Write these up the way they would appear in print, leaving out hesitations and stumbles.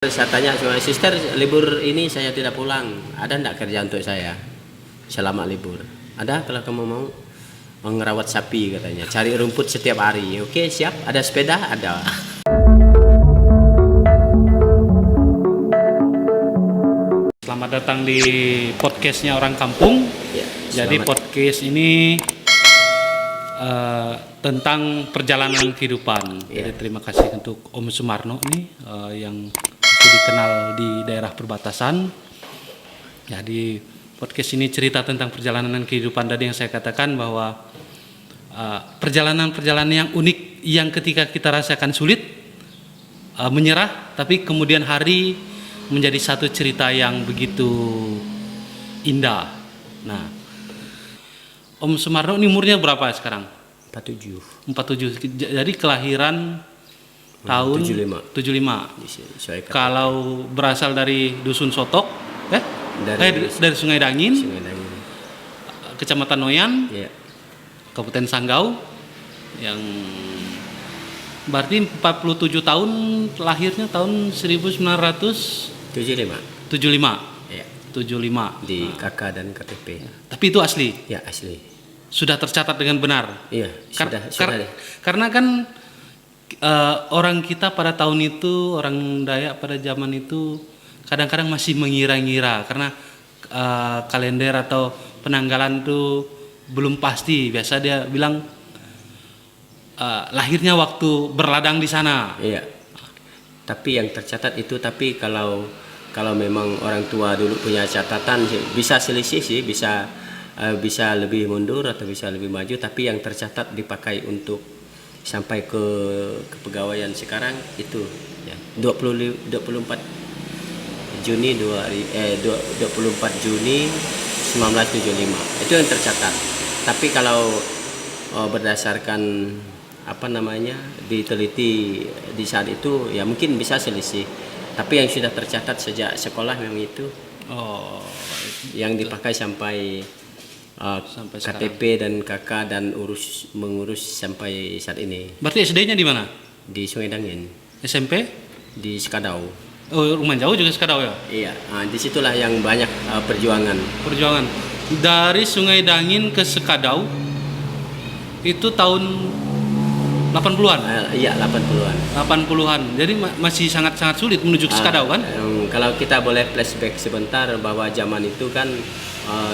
Saya tanya sama sister, libur ini saya tidak pulang, ada enggak kerja untuk saya selama libur? Ada, kalau kamu mau ngerawat sapi katanya, cari rumput setiap hari. Oke, siap. Ada sepeda? Ada. Selamat datang di podcastnya Orang Kampung. Ya, Jadi selamat. podcast ini tentang perjalanan kehidupan. Ya. Jadi terima kasih untuk Om Sumarno nih yang masih dikenal di daerah perbatasan. Jadi podcast ini cerita tentang perjalanan kehidupan tadi yang saya katakan bahwa perjalanan-perjalanan yang unik yang ketika kita rasakan sulit menyerah, tapi kemudian hari menjadi satu cerita yang begitu indah. Nah, Om Sumarno ini umurnya berapa sekarang? 47. 47. Jadi kelahiran tahun 75. 75. Saya kata, Kalau berasal dari Dusun Sotok, dari Sungai Dangin, Sungai Dangin. Kecamatan Noyan, Ya, Kabupaten Sanggau, yang berarti 47 tahun, lahirnya tahun 1975. 75. Ya, 75. di KK dan KTP. Tapi itu asli, Ya, asli. sudah tercatat dengan benar. Iya, sudah. Karena kan orang kita pada tahun itu, orang Dayak pada zaman itu kadang-kadang masih mengira-ngira karena kalender atau penanggalan itu belum pasti. Biasa dia bilang lahirnya waktu berladang di sana. Iya. Tapi yang tercatat itu, tapi kalau memang orang tua dulu punya catatan bisa selisih sih, bisa lebih mundur atau bisa lebih maju, tapi yang tercatat dipakai untuk sampai ke kepegawaian sekarang itu ya 24 Juni 24 Juni 1975 itu yang tercatat. Tapi kalau berdasarkan diteliti di saat itu ya mungkin bisa selisih, tapi yang sudah tercatat sejak sekolah memang itu Oh, yang dipakai sampai sampai KTP dan KK dan mengurus sampai saat ini. berarti SD-nya di mana? Di Sungai Dangin, SMP? di Sekadau. Oh, rumah jauh juga Sekadau ya? Iya, disitulah yang banyak perjuangan. Perjuangan dari Sungai Dangin ke Sekadau itu tahun 80-an. Iya, 80-an. 80-an. Jadi masih sangat-sangat sulit menuju ke Sekadau kan? Kalau kita boleh flashback sebentar bahwa zaman itu kan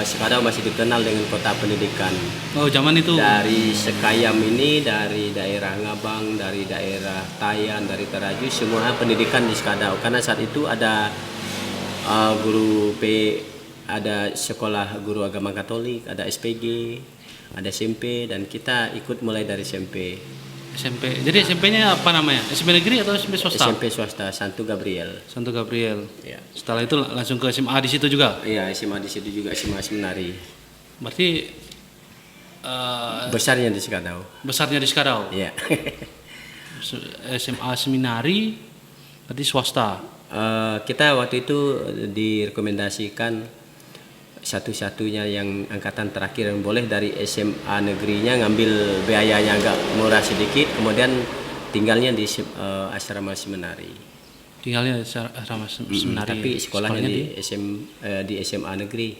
Sekadau masih dikenal dengan kota pendidikan. Oh, zaman itu. Dari Sekayam ini, dari daerah Ngabang, dari daerah Tayan, dari Teraju, semua pendidikan di Sekadau. Karena saat itu ada ada sekolah guru agama Katolik, ada SPG, ada SMP, dan kita ikut mulai dari SMP. SMP. Jadi SMP-nya apa namanya? SMP negeri atau SMP swasta? SMP swasta Santo Gabriel. Santo Gabriel. Ya. Setelah itu langsung ke SMA di situ juga. Iya, SMA di situ juga, SMA Seminari. Berarti Besarnya di Sekadau. besarnya di Sekadau. Iya. SMA Seminari berarti swasta. Kita waktu itu direkomendasikan satu-satunya yang angkatan terakhir yang boleh dari SMA negerinya, ngambil biayanya agak murah sedikit, kemudian tinggalnya di asrama seminari. Tinggalnya di asrama seminari. Tapi sekolahnya di SMA negeri.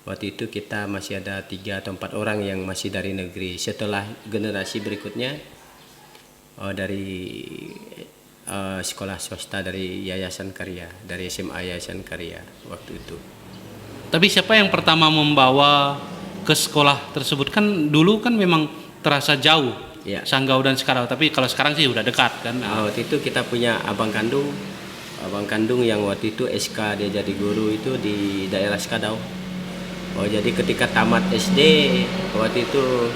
Waktu itu kita masih ada 3 atau 4 orang yang masih dari negeri. Setelah generasi berikutnya dari sekolah swasta, dari Yayasan Karya, dari SMA Yayasan Karya waktu itu. Tapi siapa yang pertama membawa ke sekolah tersebut? Kan dulu kan memang terasa jauh, Ya. Sanggau dan Sekadau. Tapi kalau sekarang sih udah dekat kan. Waktu itu kita punya abang kandung yang waktu itu SK dia jadi guru itu di daerah Sekadau. Jadi ketika tamat SD waktu itu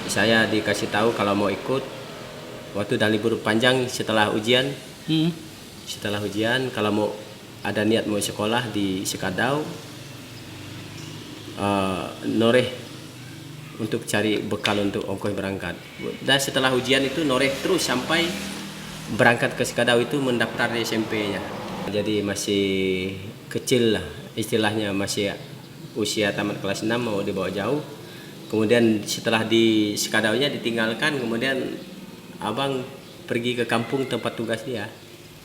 saya dikasih tahu kalau mau ikut waktu udah libur panjang setelah ujian. Setelah ujian, kalau mau ada niat mau sekolah di Sekadau, noreh untuk cari bekal untuk ongkos berangkat. Dan setelah ujian itu noreh terus sampai berangkat ke Sekadau itu mendaftar di SMP-nya. Jadi masih kecil lah istilahnya, masih usia tamat kelas 6 mau dibawa jauh. Kemudian setelah di Sekadaunya ditinggalkan, kemudian abang pergi ke kampung tempat tugas dia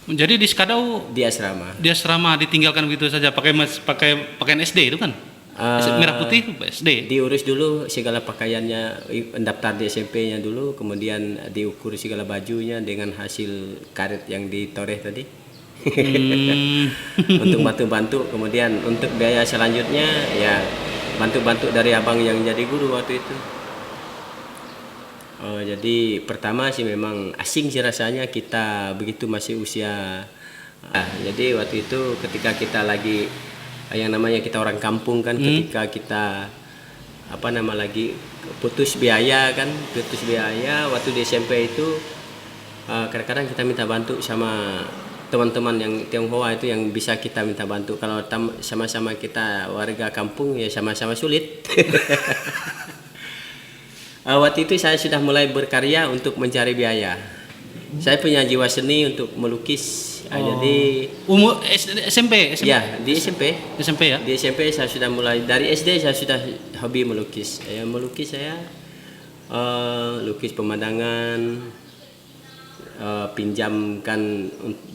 Jadi di Skadau di asrama. dia asrama ditinggalkan begitu saja pakai pakaian SD itu kan? Merah putih itu SD. Diurus dulu segala pakaiannya, daftar di SMP-nya dulu, kemudian diukur segala bajunya dengan hasil karet yang ditoreh tadi. Untuk bantu-bantu, kemudian untuk biaya selanjutnya ya bantu-bantu dari abang yang jadi guru waktu itu. Jadi pertama sih memang asing sih rasanya kita begitu masih usia. Jadi waktu itu ketika kita lagi yang namanya kita orang kampung kan, ketika kita lagi putus biaya waktu di SMP itu kadang-kadang kita minta bantu sama teman-teman yang Tionghoa itu yang bisa kita minta bantu. Kalau sama-sama kita warga kampung ya sama-sama sulit. Waktu itu saya sudah mulai berkarya untuk mencari biaya. Saya punya jiwa seni untuk melukis. Jadi umur SMP. ya di SMP SMP ya. Di SMP saya sudah mulai, dari SD saya sudah hobi melukis. Saya lukis pemandangan, pinjamkan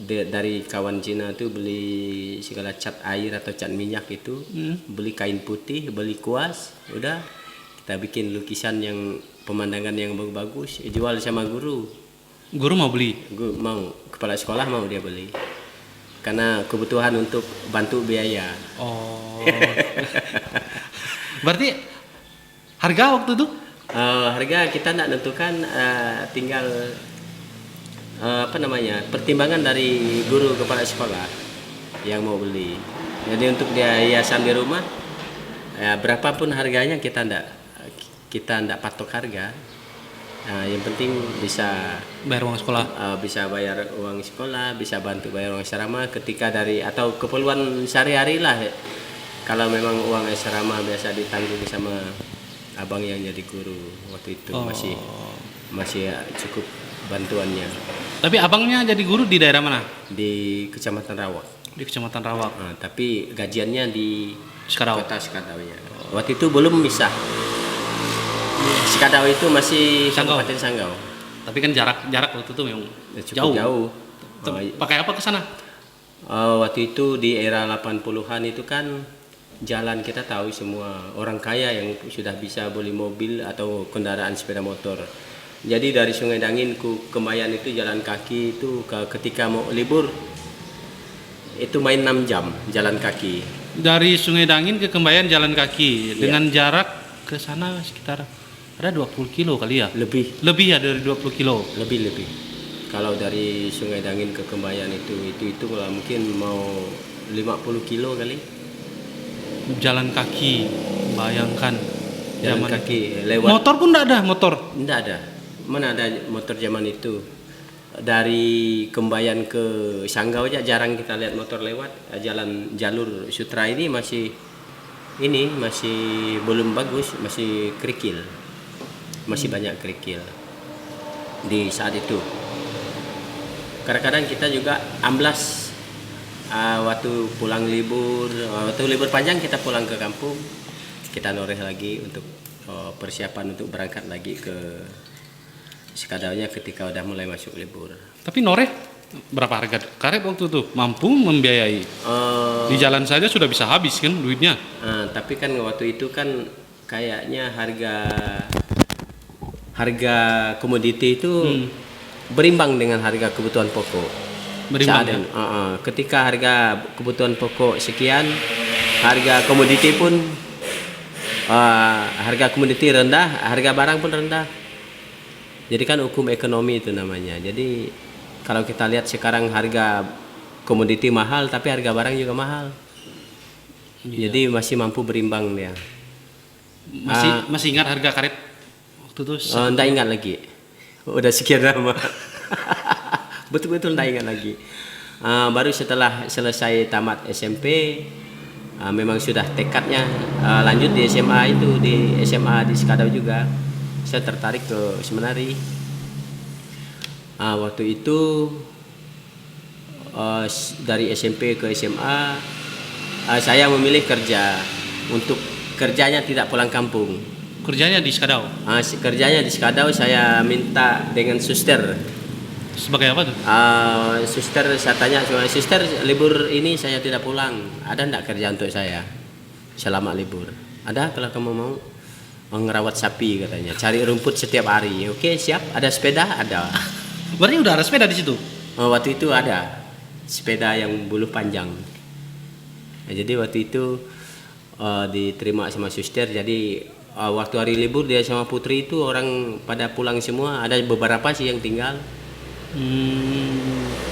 dari kawan Cina itu, beli segala cat air atau cat minyak itu, beli kain putih, beli kuas, udah kita bikin lukisan yang pemandangan yang bagus-bagus, jual sama guru. Guru mau beli? Mau, kepala sekolah mau dia beli. Karena kebutuhan untuk bantu biaya. Oh. Berarti harga waktu itu? Harga kita tidak tentukan, tinggal pertimbangan dari guru kepala sekolah yang mau beli. Jadi untuk dia hiasan di rumah, ya berapapun harganya kita tidak patok harga. Yang penting bisa bayar uang sekolah. Bisa bayar uang sekolah, bisa bantu bayar uang asrama ketika atau keperluan sehari-hari lah. Kalau memang uang asrama biasa ditanggung sama abang yang jadi guru waktu itu, masih cukup bantuannya. Tapi abangnya jadi guru di daerah mana? Di Kecamatan Rawak. Di Kecamatan Rawak. Tapi gajiannya di Skadau. Kota Skadau ya. Waktu itu belum misah. Skadau itu masih Kabupaten Sanggau. Tapi kan jarak waktu itu memang cukup jauh. Pakai apa ke sana? Waktu itu di era 80-an itu kan jalan kita tahu semua orang kaya yang sudah bisa beli mobil atau kendaraan sepeda motor. Jadi dari Sungai Dangin ke Kembayan itu jalan kaki itu ketika mau libur itu main 6 jam jalan kaki. Dari Sungai Dangin ke Kembayan jalan kaki dengan jarak ke sana sekitar ada 20 kilo kali ya? Lebih ya dari 20 kilo. Lebih. Kalau dari Sungai Dangin ke Kembayan itu kalau mungkin mau 50 kilo kali. Jalan kaki, bayangkan. Jalan kaki lewat. Motor pun enggak ada, motor. Enggak ada. Mana ada motor zaman itu? Dari Kembayan ke Sanggau aja jarang kita lihat motor lewat. Jalur Sutra ini masih belum bagus, masih kerikil. Masih banyak kerikil di saat itu. Kadang-kadang kita juga amblas waktu pulang libur, waktu libur panjang kita pulang ke kampung, kita noreh lagi untuk persiapan untuk berangkat lagi ke Skadaunya ketika udah mulai masuk libur. Tapi noreh berapa harga karet waktu itu? Mampu membiayai? Di jalan saja sudah bisa habis kan duitnya? Tapi kan waktu itu kan kayaknya harga komoditi itu berimbang dengan harga kebutuhan pokok. Berimbang ya? Ketika harga kebutuhan pokok sekian, harga komoditi pun harga komoditi rendah, harga barang pun rendah. Jadi kan hukum ekonomi itu namanya. Jadi kalau kita lihat sekarang harga komoditi mahal, tapi harga barang juga mahal. Iya. Jadi masih mampu berimbang dia. Masih ingat harga karet waktu itu? Enggak ingat lagi. Udah sekian lama. Betul-betul enggak ingat lagi. Baru setelah selesai tamat SMP, memang sudah tekadnya lanjut di SMA itu, di SMA di Skadau juga. Saya tertarik ke seminari. Waktu itu dari SMP ke SMA, saya memilih kerja. Untuk kerjanya tidak pulang kampung. Kerjanya di Skadau? Kerjanya di Skadau, saya minta dengan suster. Sebagai apa tuh? Suster saya tanya sama suster, libur ini saya tidak pulang, ada enggak kerja untuk saya selama libur? Ada, kalau kamu mau ngerawat sapi katanya, cari rumput setiap hari. Oke, siap. Ada sepeda? Ada. Berarti udah ada sepeda di situ. Waktu itu ada sepeda yang bulu panjang. Nah, jadi waktu itu diterima sama suster. Jadi waktu hari libur dia sama putri itu orang pada pulang semua. Ada beberapa sih yang tinggal.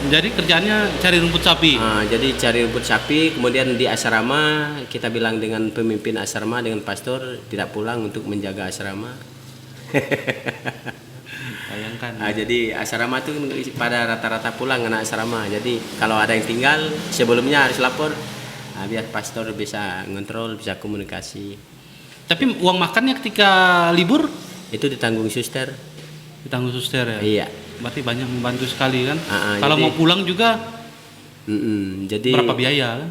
Jadi kerjaannya cari rumput sapi. Jadi cari rumput sapi, kemudian di asrama kita bilang dengan pemimpin asrama, dengan pastor tidak pulang untuk menjaga asrama. Bayangkan. Jadi asrama itu pada rata-rata pulang anak asrama. Jadi kalau ada yang tinggal sebelumnya harus lapor, biar pastor bisa ngontrol, bisa komunikasi. Tapi uang makannya ketika libur Itu ditanggung suster. ditanggung suster ya. Iya. Berarti banyak membantu sekali kan. Kalau jadi- mau pulang juga Jadi berapa biaya kan?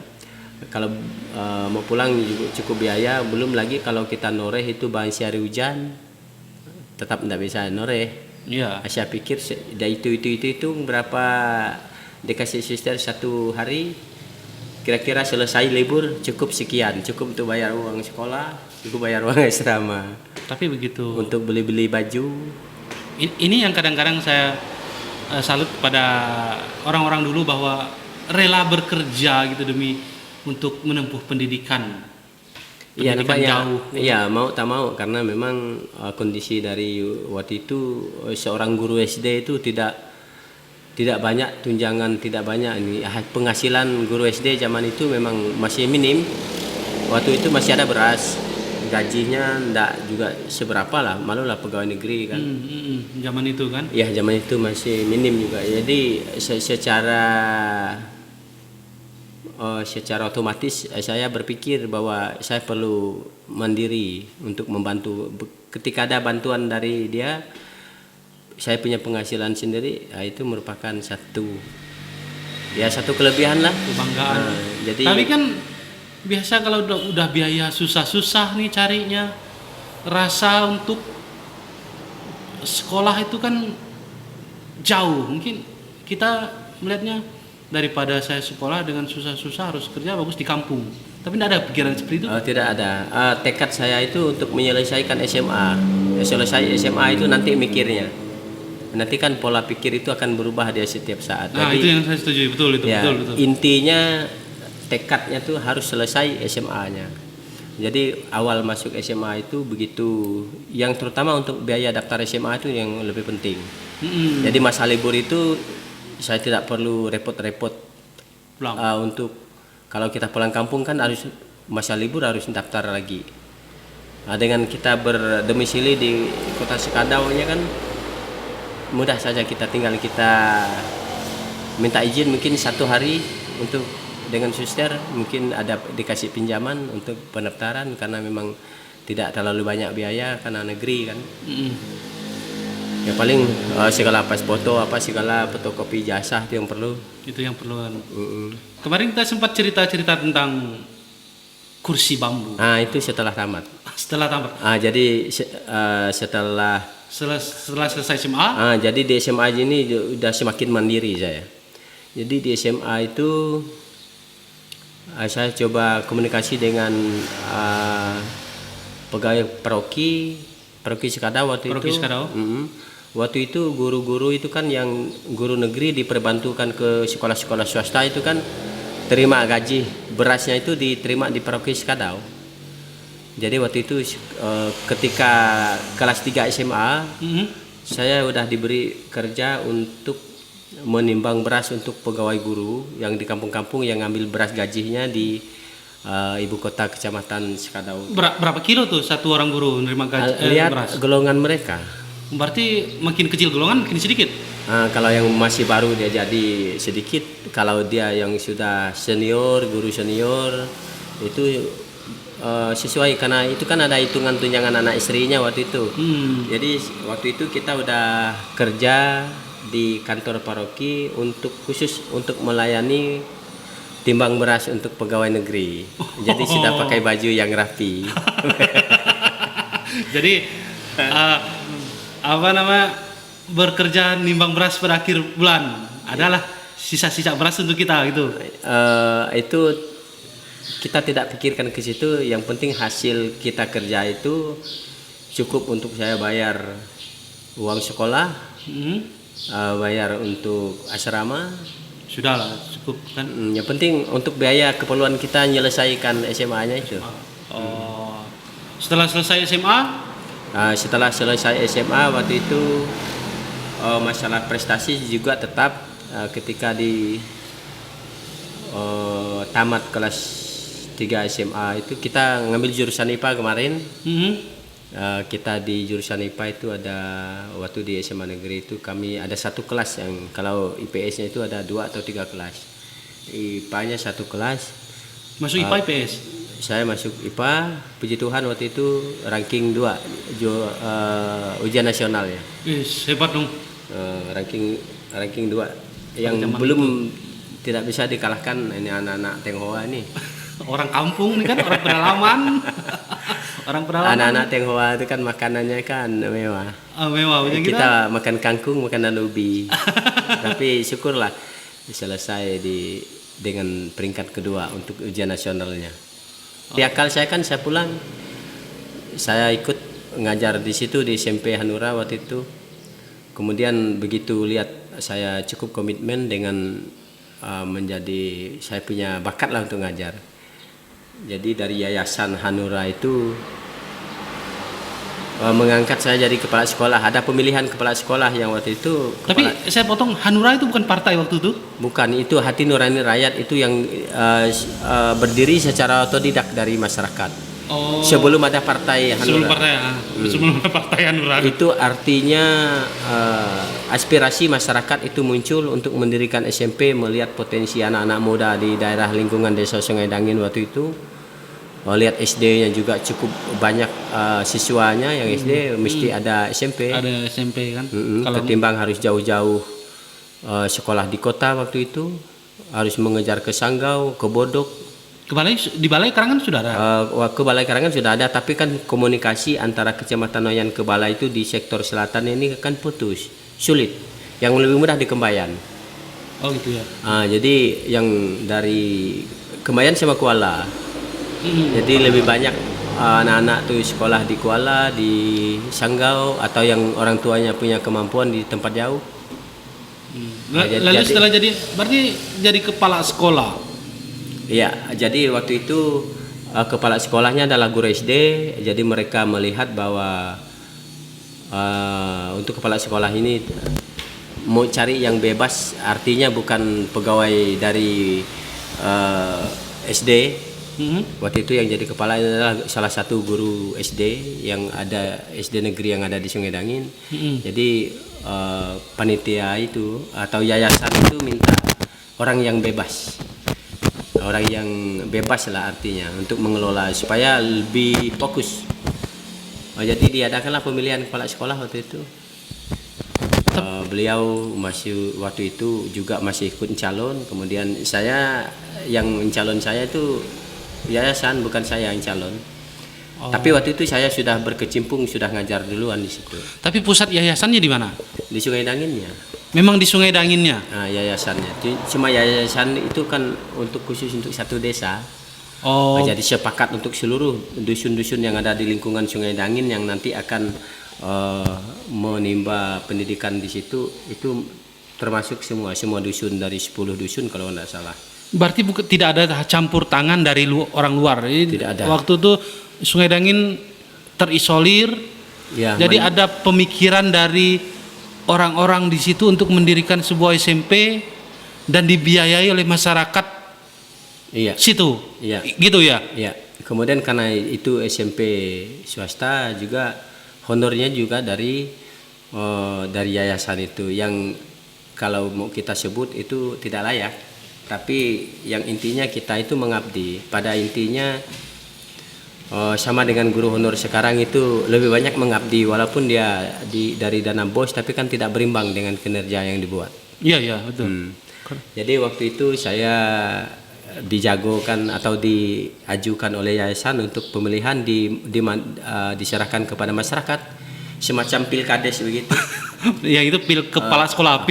kalau mau pulang juga cukup biaya, belum lagi kalau kita noreh itu bahasa hari hujan tetap tidak bisa noreh. Iya. Saya pikir itu berapa dikasih suster satu hari, kira-kira selesai libur cukup sekian, cukup untuk bayar uang sekolah, cukup bayar uang asrama, Tapi begitu. untuk beli-beli baju. Ini yang kadang-kadang saya salut pada orang-orang dulu bahwa rela bekerja gitu demi untuk menempuh pendidikan. Iya, Pendidikan nampaknya. jauh. Iya, mau tak mau, karena memang kondisi dari waktu itu seorang guru SD itu tidak banyak tunjangan, tidak banyak ini penghasilan guru SD zaman itu memang masih minim. Waktu itu masih ada beras, gajinya ndak juga seberapa lah, malu lah pegawai negeri kan. Zaman itu kan. Ya zaman itu masih minim juga. Jadi secara otomatis saya berpikir bahwa saya perlu mandiri untuk membantu. Ketika ada bantuan dari dia, saya punya penghasilan sendiri, itu merupakan satu kelebihan lah. Kebanggaan. Jadi Tapi kan biasa kalau udah biaya susah-susah nih carinya, rasa untuk sekolah itu kan jauh. Mungkin kita melihatnya daripada saya sekolah dengan susah-susah harus kerja, bagus di kampung. Tapi tidak ada pikiran seperti itu. tidak ada. Tekad saya itu untuk menyelesaikan SMA. Selesai SMA itu nanti mikirnya. Nanti kan pola pikir itu akan berubah dia setiap saat. Nah, Jadi, itu yang saya setuju, betul itu, ya, betul. intinya tekadnya tuh harus selesai SMA-nya. Jadi awal masuk SMA itu begitu, yang terutama untuk biaya daftar SMA itu yang lebih penting. Jadi masa libur itu saya tidak perlu repot-repot untuk kalau kita pulang kampung kan harus masa libur harus daftar lagi. Dengan kita berdomisili di kota Sekadaunya kan mudah saja, kita minta izin mungkin 1 hari untuk dengan suster, mungkin ada dikasih pinjaman untuk pendaftaran karena memang tidak terlalu banyak biaya karena negeri kan. Ya paling segala foto segala fotokopi jasa itu yang perlu. Itu yang perlu kan. Kemarin kita sempat cerita-cerita tentang kursi bambu. Itu setelah tamat. Setelah tamat. Jadi setelah selesai SMA. Jadi di SMA ini udah semakin mandiri saya. Jadi di SMA itu saya coba komunikasi dengan pegawai paroki Sekadau waktu itu. Sekadau. Waktu itu guru-guru itu kan yang guru negeri diperbantukan ke sekolah-sekolah swasta itu kan terima gaji berasnya itu diterima di paroki Sekadau. Jadi waktu itu ketika kelas 3 SMA saya udah diberi kerja untuk menimbang beras untuk pegawai guru yang di kampung-kampung yang ngambil beras gajinya di ibu kota kecamatan Sekadau. Berapa kilo tuh satu orang guru menerima gaji Lihat beras? golongan mereka. Berarti makin kecil golongan makin sedikit. Kalau yang masih baru dia jadi sedikit. Kalau dia yang sudah senior, guru senior itu sesuai, karena itu kan ada hitungan tunjangan anak istrinya waktu itu. Jadi waktu itu kita udah kerja di kantor paroki khusus untuk melayani timbang beras untuk pegawai negeri. Jadi sudah pakai baju yang rapi. Jadi bekerja nimbang beras pada akhir bulan. Adalah sisa-sisa beras untuk kita gitu. Itu kita tidak pikirkan ke situ. Yang penting hasil kita kerja itu cukup untuk saya bayar uang sekolah, bayar untuk asrama. Sudahlah cukup kan. Yang penting untuk biaya keperluan kita menyelesaikan SMA-nya itu. Oh. Setelah selesai SMA, Setelah selesai SMA waktu itu masalah prestasi juga tetap ketika di tamat kelas 3 SMA itu kita ngambil jurusan IPA kemarin. Kita di jurusan IPA itu ada waktu di SMA negeri itu kami ada satu kelas yang kalau IPS-nya itu ada 2 atau 3 kelas. IPA-nya satu kelas. masuk IPA IPS. Saya masuk IPA, puji Tuhan waktu itu ranking 2 ujian nasional ya. Hebat dong. Ranking 2 yang belum tidak bisa dikalahkan ini anak-anak Tionghoa ini. Orang kampung nih kan, orang pedalaman. Orang pedalaman. Anak-anak Tionghoa itu kan makanannya kan mewah. Mewah punya kita. Kita makan kangkung, makan ubi. Tapi syukurlah selesai dengan peringkat kedua untuk ujian nasionalnya. Di akal saya kan saya pulang, saya ikut ngajar di situ di SMP Hanura waktu itu. Kemudian begitu lihat saya cukup komitmen dengan menjadi saya punya bakat lah untuk ngajar. Jadi dari Yayasan Hanura itu mengangkat saya jadi kepala sekolah. Ada pemilihan kepala sekolah yang waktu itu. Tapi saya potong, Hanura itu bukan partai waktu itu? Bukan, itu Hati Nurani Rakyat itu yang berdiri secara otodidak dari masyarakat. Oh. Sebelum ada partai Hanura. Sebelum ada partai Hanura. Itu artinya aspirasi masyarakat itu muncul untuk mendirikan SMP melihat potensi anak-anak muda di daerah lingkungan Desa Sungai Dangin waktu itu. Lihat SD-nya juga cukup banyak siswanya, yang SD mesti ada SMP. Ada SMP kan. Ketimbang harus jauh-jauh sekolah di kota waktu itu, harus mengejar ke Sanggau, ke Bodok. Di Balai Karangan sudah ada. Ke Balai Karangan sudah ada, tapi kan komunikasi antara Kecamatan Noyan ke Balai itu di sektor selatan ini kan putus, sulit. Yang lebih mudah di Kembayan. Oh gitu ya. Jadi yang dari Kembayan sama Kuala. Jadi lebih banyak anak-anak tuh sekolah di Kuala, di Sanggau, atau yang orang tuanya punya kemampuan di tempat jauh. Lalu setelah jadi, berarti jadi kepala sekolah. Iya, jadi waktu itu kepala sekolahnya adalah guru SD. Jadi mereka melihat bahwa untuk kepala sekolah ini mau cari yang bebas, artinya bukan pegawai dari SD. Waktu itu yang jadi kepala adalah salah satu guru SD yang ada SD negeri yang ada di Sungai Dangin. Jadi panitia itu atau yayasan itu minta orang yang bebas, orang yang bebas lah artinya untuk mengelola supaya lebih fokus. Jadi diadakanlah pemilihan kepala sekolah waktu itu. Beliau masih waktu itu juga masih ikut calon. Kemudian saya yang calon saya itu yayasan, bukan saya yang calon. Tapi waktu itu saya sudah berkecimpung, sudah ngajar duluan di situ. Tapi pusat yayasannya di mana? Di Sungai Danginnya. Memang di Sungai Danginnya. Yayasannya. Cuma yayasan itu kan untuk khusus untuk satu desa. Jadi sepakat untuk seluruh dusun-dusun yang ada di lingkungan Sungai Dangin yang nanti akan menimba pendidikan di situ, itu termasuk semua dusun dari 10 dusun kalau tidak salah. Berarti tidak ada campur tangan dari orang luar. Tidak ada. Waktu itu Sungai Dangin terisolir. Ya, jadi ada pemikiran dari orang-orang di situ untuk mendirikan sebuah SMP dan dibiayai oleh masyarakat. Iya. Situ. Iya. Gitu ya. Iya. Kemudian karena itu SMP swasta juga honornya juga dari yayasan itu yang kalau mau kita sebut itu tidak layak. Tapi yang intinya kita itu mengabdi. Pada intinya sama dengan guru honor sekarang itu lebih banyak mengabdi walaupun dia dari dana bos, tapi kan tidak berimbang dengan kinerja yang dibuat. Iya betul. Jadi waktu itu saya dijagokan atau diajukan oleh yayasan untuk pemilihan diserahkan kepada masyarakat, semacam pilkades begitu. Yang itu kepala sekolah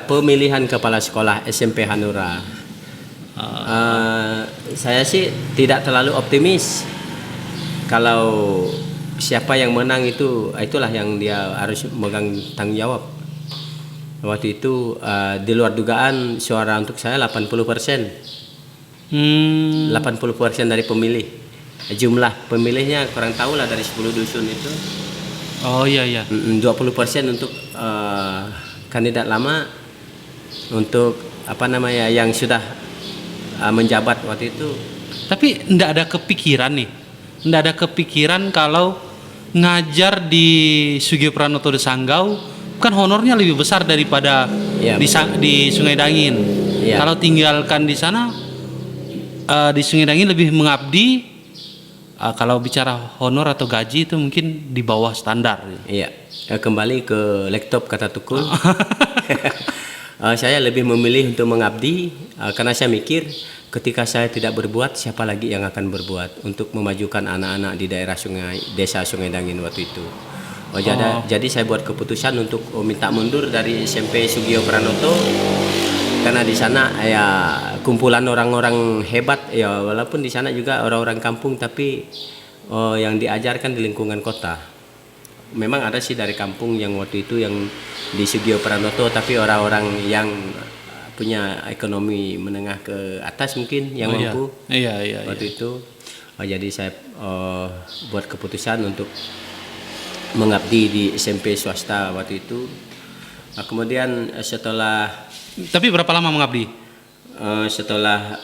pemilihan kepala sekolah SMP Hanura. Saya sih tidak terlalu optimis kalau siapa yang menang itulah yang dia harus megang tanggung jawab. Waktu itu di luar dugaan suara untuk saya 80%. 80% dari pemilih. Jumlah pemilihnya kurang tahu lah dari 10 dusun itu. Oh iya iya. 20% untuk kandidat lama, untuk yang sudah menjabat waktu itu. Tapi ndak ada kepikiran nih, ndak ada kepikiran kalau ngajar di Sugio Pranoto de Sanggau kan honornya lebih besar daripada Ya, di Sungai Dangin. Ya. Kalau tinggalkan di sana di Sungai Dangin lebih mengabdi. Kalau bicara honor atau gaji itu mungkin di bawah standar. Iya, kembali ke laptop kata Tukul. Saya lebih memilih untuk mengabdi karena saya mikir ketika saya tidak berbuat, siapa lagi yang akan berbuat untuk memajukan anak-anak di daerah desa Sungai Dangin waktu itu. Jadi saya buat keputusan untuk minta mundur dari SMP Sugio Pranoto karena di sana ya kumpulan orang-orang hebat ya, walaupun di sana juga orang-orang kampung tapi yang diajarkan di lingkungan kota. Memang ada sih dari kampung yang waktu itu yang di Sugio Pranoto, tapi orang-orang yang punya ekonomi menengah ke atas mungkin yang mampu. Iya. Waktu itu jadi saya buat keputusan untuk mengabdi di SMP swasta waktu itu. Kemudian setelah Tapi berapa lama mengabdi? Setelah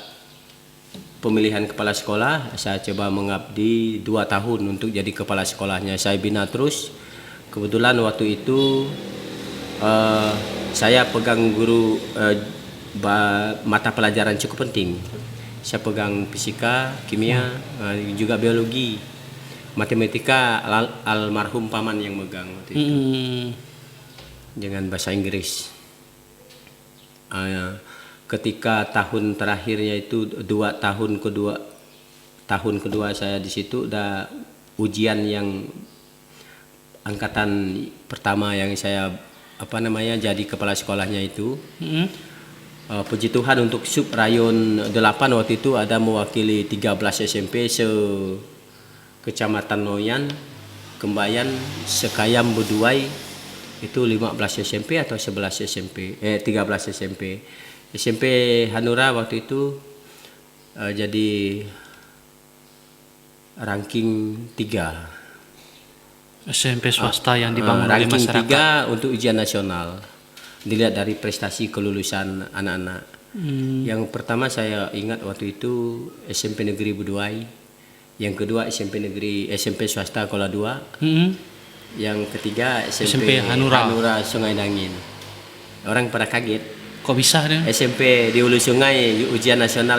pemilihan kepala sekolah, saya coba mengabdi 2 tahun untuk jadi kepala sekolahnya. Saya bina terus. Kebetulan waktu itu saya pegang guru mata pelajaran cukup penting. Saya pegang fisika, kimia, juga biologi, matematika. Almarhum paman yang megang waktu itu dengan bahasa Inggris. Ketika tahun terakhirnya itu 2 tahun kedua saya di situ, udah ujian yang angkatan pertama yang saya jadi kepala sekolahnya itu. Puji Tuhan untuk sub rayon 8 waktu itu ada mewakili 13 SMP Kecamatan Noyan, Kembayan, Sekayam, Buduai. Itu 15 SMP atau 11 SMP, 13 SMP. SMP Hanura waktu itu jadi ranking 3. SMP swasta yang dibangun oleh ranking masyarakat. 3 untuk ujian nasional. Dilihat dari prestasi kelulusan anak-anak. Yang pertama saya ingat waktu itu SMP Negeri Buduai. Yang kedua SMP swasta Kola 2. Yang ketiga SMP Hanura Sungai Dangin. Orang pada kaget. Kok bisa deh? SMP di Hulu Sungai ujian nasional